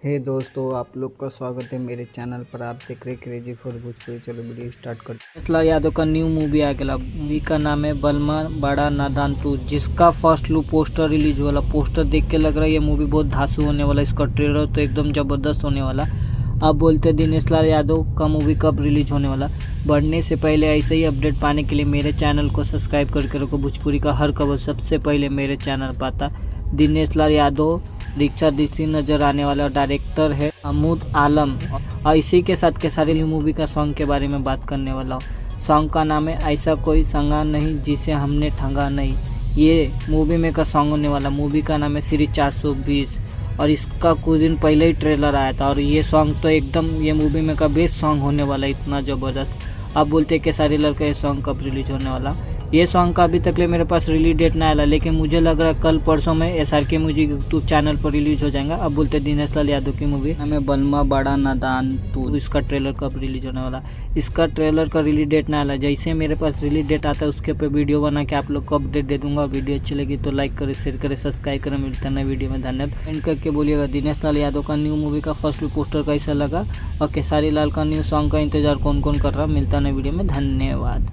हे दोस्तों, आप लोग का स्वागत है मेरे चैनल पर। आप देख रहे क्रेजी फॉर भोजपुरी। चलो वीडियो स्टार्ट करते हैं। फैसला यादव का न्यू मूवी आ गया। मूवी का नाम है बलमा बड़ा नादान 2, जिसका फर्स्ट लुक पोस्टर रिलीज वाला। पोस्टर देख के लग रहा है ये मूवी बहुत धांसू होने वाला। इसका ट्रेलर तो एकदम जबरदस्त होने वाला। आप बोलते दिनेश लाल यादव का मूवी कब रिलीज होने वाला। बढ़ने से पहले ऐसे ही अपडेट पाने के लिए मेरे चैनल को सब्सक्राइब करके रखो। भोजपुरी का हर खबर सबसे पहले मेरे चैनल पर आता। दिनेश लाल यादव दीक्षा दीक्षित नजर आने वाला। डायरेक्टर है महमूद आलम। और इसी के साथ केसारी मूवी का सॉन्ग के बारे में बात करने वाला हूँ। सॉन्ग का नाम है ऐसा कोई संगा नहीं जिसे हमने ठंगा नहीं। ये मूवी में का सॉन्ग होने वाला। मूवी का नाम है श्री 420 और इसका कुछ दिन पहले ही ट्रेलर आया था। और ये सॉन्ग तो एकदम ये मूवी में का बेस्ट सॉन्ग होने वाला, इतना ज़बरदस्त। आप बोलते हैं केसारी लाल का ये सॉन्ग कब रिलीज होने वाला। ये सॉन्ग का अभी तक ले मेरे पास रिलीज डेट ना आया, लेकिन मुझे लग रहा है कल परसों में SRK म्यूजिक यूट्यूब चैनल पर रिलीज हो जाएगा। अब बोलते दिनेश लाल यादव की मूवी हमें बलमा बड़ा नादान 2, इसका ट्रेलर कब रिलीज होने वाला। इसका ट्रेलर का रिलीज डेट ना आया। जैसे मेरे पास रिलीज डेट आता है उसके ऊपर वीडियो बना के आप लोग को अपडेट दे दूंगा। वीडियो अच्छी लगी तो लाइक करें, शेयर करें, सब्सक्राइब करें। मिलता है नए वीडियो में। धन्यवाद। एंड करके बोलिएगा दिनेश लाल यादव का न्यू मूवी का फर्स्ट लुक पोस्टर कैसा लगा और केसारी लाल का न्यू सॉन्ग का इंतजार कौन कौन कर रहा। मिलता है नए वीडियो में। धन्यवाद।